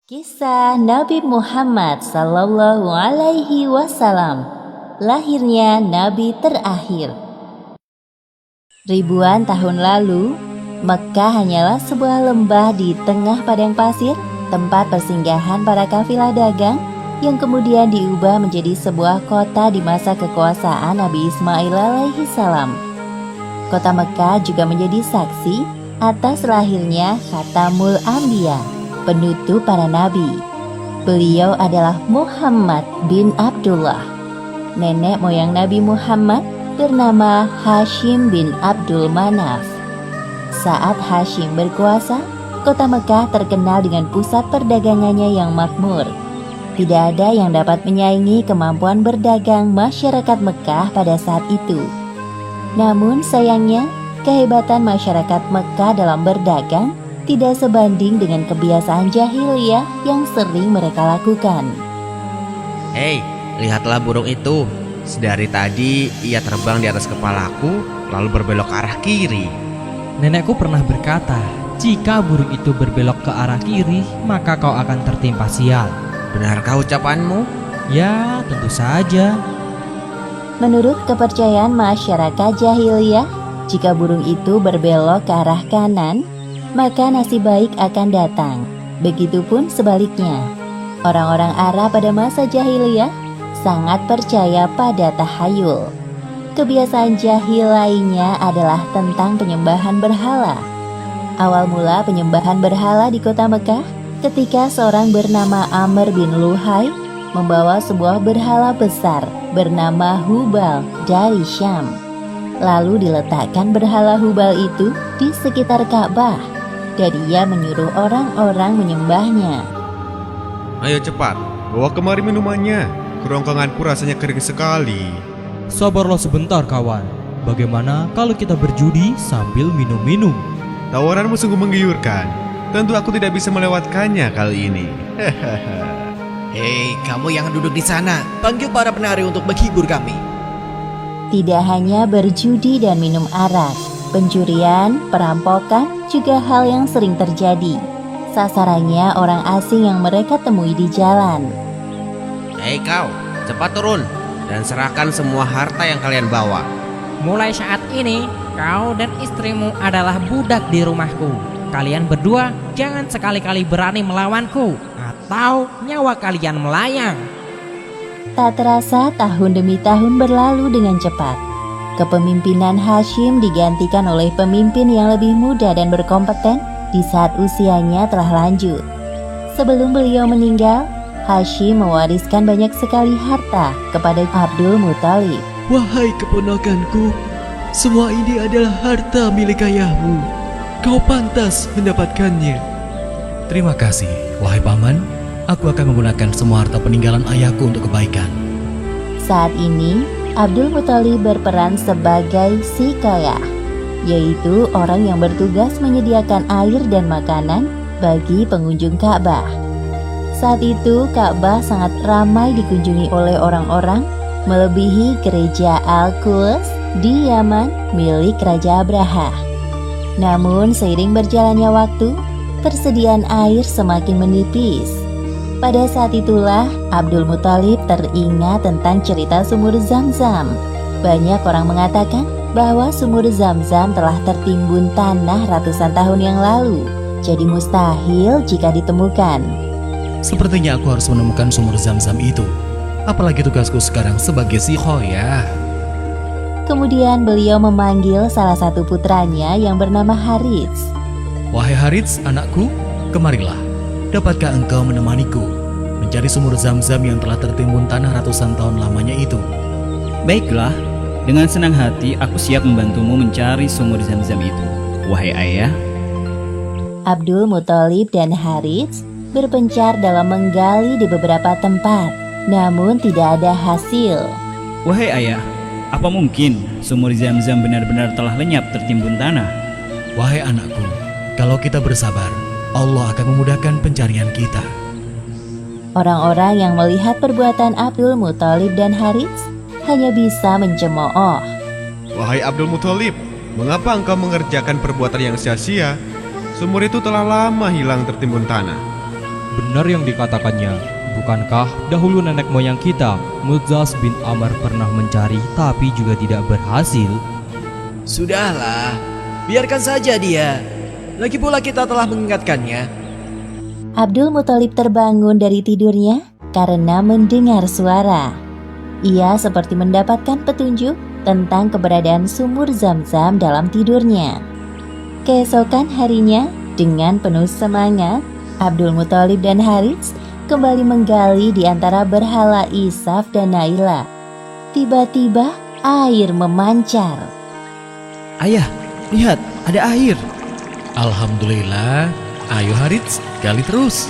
Kisah Nabi Muhammad Sallallahu Alaihi Wasallam, lahirnya Nabi terakhir. Ribuan tahun lalu, Mekkah hanyalah sebuah lembah di tengah padang pasir, tempat persinggahan para kafilah dagang yang kemudian diubah menjadi sebuah kota di masa kekuasaan Nabi Ismail alaihi salam. Kota Mekkah juga menjadi saksi atas lahirnya Khatamul Anbiya, penutup para nabi. Beliau adalah Muhammad bin Abdullah. Nenek moyang Nabi Muhammad bernama Hashim bin Abdul Manaf. Saat Hashim berkuasa, kota Mekkah terkenal dengan pusat perdagangannya yang makmur. Tidak ada yang dapat menyaingi kemampuan berdagang masyarakat Mekkah pada saat itu. Namun sayangnya, kehebatan masyarakat Mekkah dalam berdagang tidak sebanding dengan kebiasaan jahiliyah yang sering mereka lakukan. Hei, lihatlah burung itu. Sedari tadi ia terbang di atas kepalaku, lalu berbelok ke arah kiri. Nenekku pernah berkata, jika burung itu berbelok ke arah kiri, maka kau akan tertimpa sial. Benarkah ucapanmu? Ya, tentu saja. Menurut kepercayaan masyarakat jahiliyah, jika burung itu berbelok ke arah kanan, maka nasib baik akan datang. Begitupun sebaliknya. Orang-orang Arab pada masa jahiliyah sangat percaya pada tahayul. Kebiasaan jahil lainnya adalah tentang penyembahan berhala. Awal mula penyembahan berhala di kota Mekkah ketika seorang bernama Amr bin Luhai membawa sebuah berhala besar bernama Hubal dari Syam. Lalu diletakkan berhala Hubal itu di sekitar Ka'bah, dan ia menyuruh orang-orang menyembahnya. Ayo cepat, bawa kemari minumannya. Kerongkonganku rasanya kering sekali. Sabarlah sebentar kawan. Bagaimana kalau kita berjudi sambil minum-minum? Tawaranmu sungguh menggiurkan. Tentu aku tidak bisa melewatkannya kali ini. Hei, kamu yang duduk di sana, panggil para penari untuk menghibur kami. Tidak hanya berjudi dan minum arak, pencurian, perampokan juga hal yang sering terjadi. Sasarannya orang asing yang mereka temui di jalan. Hei kau, cepat turun dan serahkan semua harta yang kalian bawa. Mulai saat ini, kau dan istrimu adalah budak di rumahku. Kalian berdua jangan sekali-kali berani melawanku, atau nyawa kalian melayang. Tak terasa tahun demi tahun berlalu dengan cepat. Kepemimpinan Hashim digantikan oleh pemimpin yang lebih muda dan berkompeten di saat usianya telah lanjut. Sebelum beliau meninggal, Hashim mewariskan banyak sekali harta kepada Abdul Muthalib. Wahai keponakanku, semua ini adalah harta milik ayahmu. Kau pantas mendapatkannya. Terima kasih, wahai paman. Aku akan menggunakan semua harta peninggalan ayahku untuk kebaikan. Saat ini, Abdul Muthalib berperan sebagai Siqayah, yaitu orang yang bertugas menyediakan air dan makanan bagi pengunjung Ka'bah. Saat itu, Ka'bah sangat ramai dikunjungi oleh orang-orang, melebihi gereja Al-Quds di Yaman milik Raja Abraha. Namun, seiring berjalannya waktu, persediaan air semakin menipis. Pada saat itulah Abdul Muthalib teringat tentang cerita sumur Zam-Zam. Banyak orang mengatakan bahwa sumur Zam-Zam telah tertimbun tanah ratusan tahun yang lalu, jadi mustahil jika ditemukan. Sepertinya aku harus menemukan sumur Zam-Zam itu. Apalagi tugasku sekarang sebagai Siqayah. Kemudian beliau memanggil salah satu putranya yang bernama Harits. Wahai Harits, anakku, kemarilah. Dapatkah engkau menemaniku mencari sumur Zam-Zam yang telah tertimbun tanah ratusan tahun lamanya itu? Baiklah, dengan senang hati aku siap membantumu mencari sumur Zam-Zam itu, wahai ayah. Abdul Muthalib dan Harits berpencar dalam menggali di beberapa tempat, namun tidak ada hasil. Wahai ayah, apa mungkin sumur Zam-Zam benar-benar telah lenyap tertimbun tanah? Wahai anakku, kalau kita bersabar, Allah akan memudahkan pencarian kita. Orang-orang yang melihat perbuatan Abdul Muthalib dan Harits hanya bisa mencemooh. Wahai Abdul Muthalib, mengapa engkau mengerjakan perbuatan yang sia-sia? Sumur itu telah lama hilang tertimbun tanah. benar yang dikatakannya. Bukankah dahulu nenek moyang kita, Mudzas bin Amr pernah mencari tapi juga tidak berhasil? Sudahlah, biarkan saja dia. Lagi pula kita telah mengingatkannya. Abdul Muthalib terbangun dari tidurnya karena mendengar suara. Ia seperti mendapatkan petunjuk tentang keberadaan sumur Zam-Zam dalam tidurnya. Keesokan harinya, dengan penuh semangat, Abdul Muthalib dan Harits kembali menggali di antara berhala Isaf dan Naila. Tiba-tiba air memancar. Ayah, lihat, ada air. Alhamdulillah. Ayo Harits, gali terus.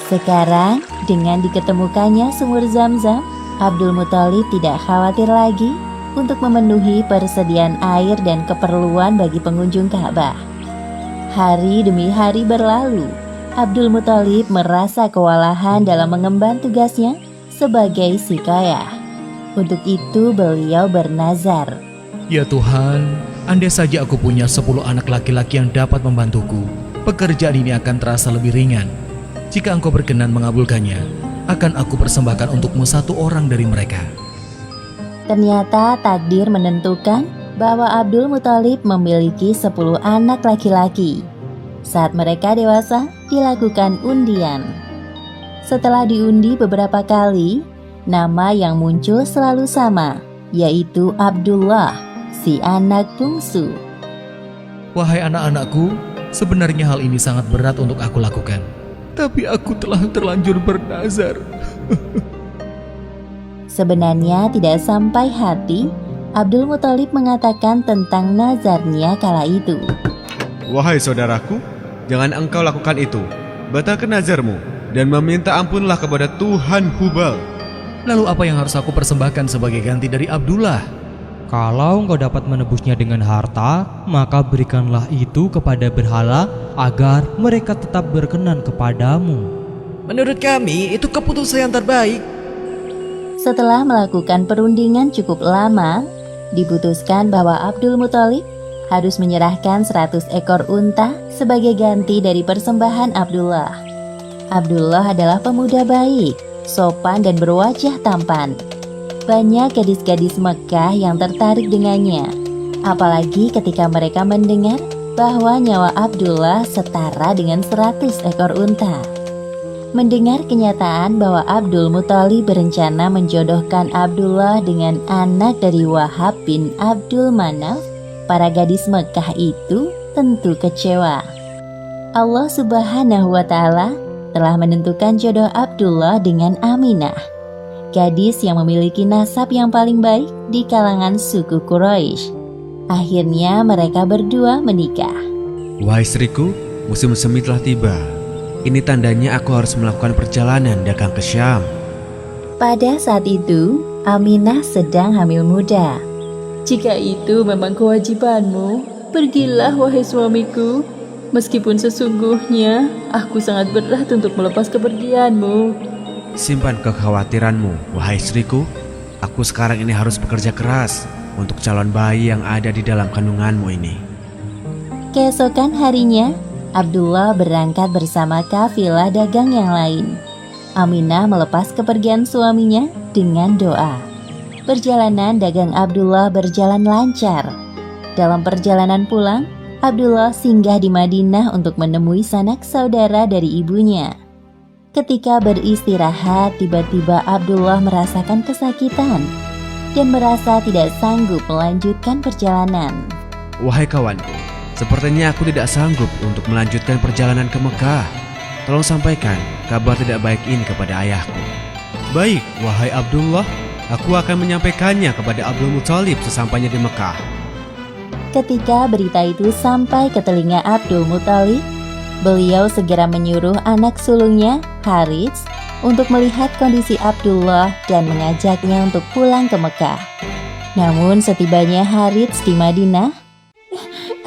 Sekarang, dengan diketemukannya sumur Zam-Zam, Abdul Muthalib tidak khawatir lagi untuk memenuhi persediaan air dan keperluan bagi pengunjung Ka'bah. Hari demi hari berlalu, Abdul Muthalib merasa kewalahan dalam mengemban tugasnya sebagai sikayah. Untuk itu beliau bernazar. Ya Tuhan, andai saja aku punya 10 anak laki-laki yang dapat membantuku, pekerjaan ini akan terasa lebih ringan. Jika engkau berkenan mengabulkannya, akan aku persembahkan untukmu 1 orang dari mereka. Ternyata takdir menentukan bahwa Abdul Muthalib memiliki 10 anak laki-laki. Saat mereka dewasa, dilakukan undian. Setelah diundi beberapa kali, nama yang muncul selalu sama, yaitu Abdullah, si anak bungsu. Wahai anak-anakku, sebenarnya hal ini sangat berat untuk aku lakukan. Tapi aku telah terlanjur bernazar. Sebenarnya tidak sampai hati, Abdul Muthalib mengatakan tentang nazarnya kala itu. Wahai saudaraku, jangan engkau lakukan itu. Batalkan nazarmu dan meminta ampunlah kepada Tuhan Hubal. Lalu apa yang harus aku persembahkan sebagai ganti dari Abdullah? Kalau engkau dapat menebusnya dengan harta, maka berikanlah itu kepada berhala agar mereka tetap berkenan kepadamu. Menurut kami, itu keputusan yang terbaik. Setelah melakukan perundingan cukup lama, diputuskan bahwa Abdul Muthalib harus menyerahkan 100 ekor unta sebagai ganti dari persembahan Abdullah. Abdullah adalah pemuda baik, sopan dan berwajah tampan. Banyak gadis-gadis Mekah yang tertarik dengannya, apalagi ketika mereka mendengar bahwa nyawa Abdullah setara dengan 100 ekor unta. Mendengar kenyataan bahwa Abdul Muthalib berencana menjodohkan Abdullah dengan anak dari Wahab bin Abdul Manaf, para gadis Mekah itu tentu kecewa. Allah Subhanahu wa Ta'ala telah menentukan jodoh Abdullah dengan Aminah, gadis yang memiliki nasab yang paling baik di kalangan suku Quraisy. Akhirnya mereka berdua menikah. Wahai istriku, musim semi telah tiba. Ini tandanya aku harus melakukan perjalanan dagang ke Syam. Pada saat itu, Aminah sedang hamil muda. Jika itu memang kewajibanmu, pergilah wahai suamiku. Meskipun sesungguhnya aku sangat berat untuk melepas kepergianmu. Simpan kekhawatiranmu, wahai istriku. Aku sekarang ini harus bekerja keras untuk calon bayi yang ada di dalam kandunganmu ini. Keesokan harinya, Abdullah berangkat bersama kafilah dagang yang lain. Aminah melepas kepergian suaminya dengan doa. Perjalanan dagang Abdullah berjalan lancar. Dalam perjalanan pulang, Abdullah singgah di Madinah untuk menemui sanak saudara dari ibunya. Ketika beristirahat, tiba-tiba Abdullah merasakan kesakitan dan merasa tidak sanggup melanjutkan perjalanan. Wahai kawanku, sepertinya aku tidak sanggup untuk melanjutkan perjalanan ke Mekah. Tolong sampaikan kabar tidak baik ini kepada ayahku. Baik, wahai Abdullah, aku akan menyampaikannya kepada Abdul Muthalib sesampainya di Mekah. Ketika berita itu sampai ke telinga Abdul Muthalib, beliau segera menyuruh anak sulungnya, Harits, untuk melihat kondisi Abdullah dan mengajaknya untuk pulang ke Mekah. Namun setibanya Harits di Madinah,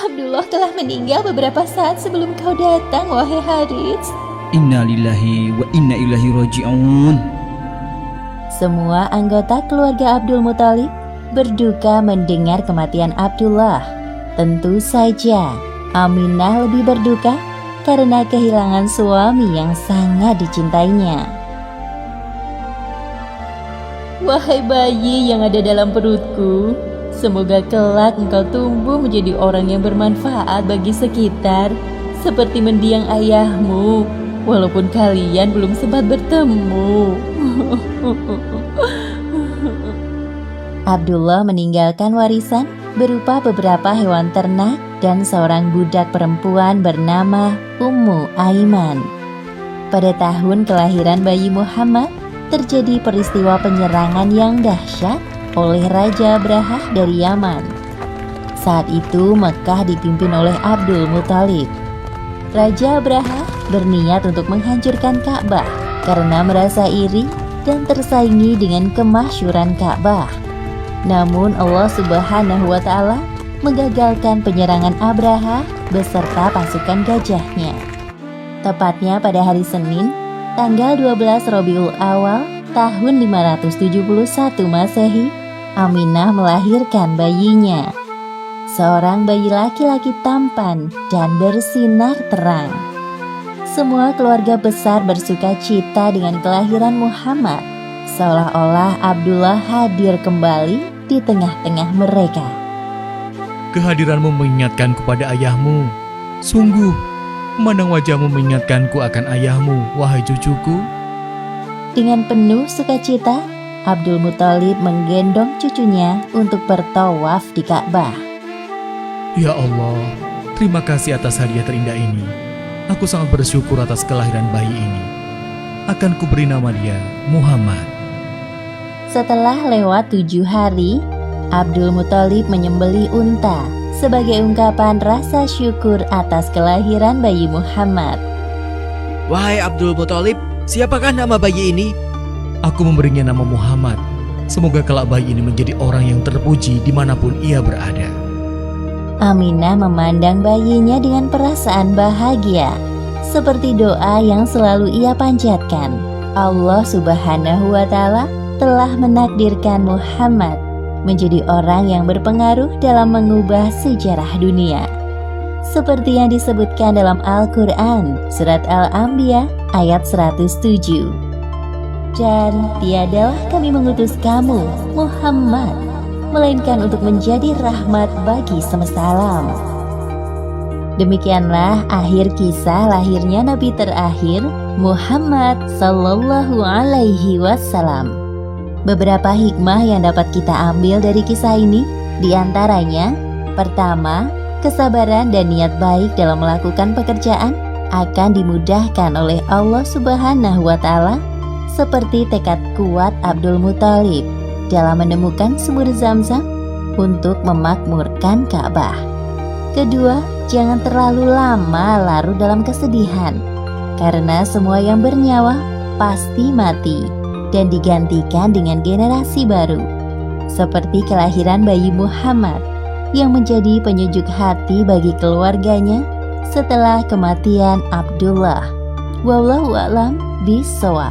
Abdullah telah meninggal beberapa saat sebelum kau datang, wahai Harits. Inna lillahi wa inna ilaihi raji'un. Semua anggota keluarga Abdul Muthalib berduka mendengar kematian Abdullah. Tentu saja Aminah lebih berduka karena kehilangan suami yang sangat dicintainya. Wahai bayi yang ada dalam perutku, semoga kelak engkau tumbuh menjadi orang yang bermanfaat bagi sekitar, seperti mendiang ayahmu, walaupun kalian belum sempat bertemu. Abdullah meninggalkan warisan berupa beberapa hewan ternak dan seorang budak perempuan bernama Ummu Aiman. Pada tahun kelahiran bayi Muhammad, terjadi peristiwa penyerangan yang dahsyat oleh Raja Abrahah dari Yaman. Saat itu Mekah dipimpin oleh Abdul Muthalib. Raja Abrahah berniat untuk menghancurkan Ka'bah karena merasa iri dan tersaingi dengan kemasyhuran Ka'bah. Namun Allah Subhanahu wa Ta'ala menggagalkan penyerangan Abrahah beserta pasukan gajahnya. Tepatnya pada hari Senin, tanggal 12 Rabiul Awal tahun 571 Masehi, Aminah melahirkan bayinya. Seorang bayi laki-laki tampan dan bersinar terang. Semua keluarga besar bersuka cita dengan kelahiran Muhammad, seolah-olah Abdullah hadir kembali di tengah-tengah mereka. Kehadiranmu mengingatkan kepada ayahmu. Sungguh, memandang wajahmu mengingatkanku akan ayahmu, wahai cucuku. Dengan penuh sukacita, Abdul Muthalib menggendong cucunya untuk bertawaf di Ka'bah. Ya Allah, terima kasih atas hadiah terindah ini. Aku sangat bersyukur atas kelahiran bayi ini. Akan kuberi nama dia Muhammad. Setelah lewat 7 hari, Abdul Muthalib menyembelih unta sebagai ungkapan rasa syukur atas kelahiran bayi Muhammad. Wahai Abdul Muthalib, siapakah nama bayi ini? Aku memberinya nama Muhammad. Semoga kelak bayi ini menjadi orang yang terpuji dimanapun ia berada. Aminah memandang bayinya dengan perasaan bahagia, seperti doa yang selalu ia panjatkan. Allah Subhanahu wa Ta'ala telah menakdirkan Muhammad menjadi orang yang berpengaruh dalam mengubah sejarah dunia. Seperti yang disebutkan dalam Al-Quran, Surat Al-Anbiya ayat 107. Dan tiadalah kami mengutus kamu, Muhammad, melainkan untuk menjadi rahmat bagi semesta alam. Demikianlah akhir kisah lahirnya Nabi terakhir, Muhammad Sallallahu Alaihi Wasallam. Beberapa hikmah yang dapat kita ambil dari kisah ini, diantaranya, pertama, kesabaran dan niat baik dalam melakukan pekerjaan akan dimudahkan oleh Allah Subhanahu wa Ta'ala, seperti tekad kuat Abdul Muthalib dalam menemukan sumur Zam-Zam untuk memakmurkan Ka'bah. Kedua, jangan terlalu lama larut dalam kesedihan, karena semua yang bernyawa pasti mati dan digantikan dengan generasi baru, seperti kelahiran bayi Muhammad yang menjadi penyejuk hati bagi keluarganya setelah kematian Abdullah. Wallahu a'lam bishawab.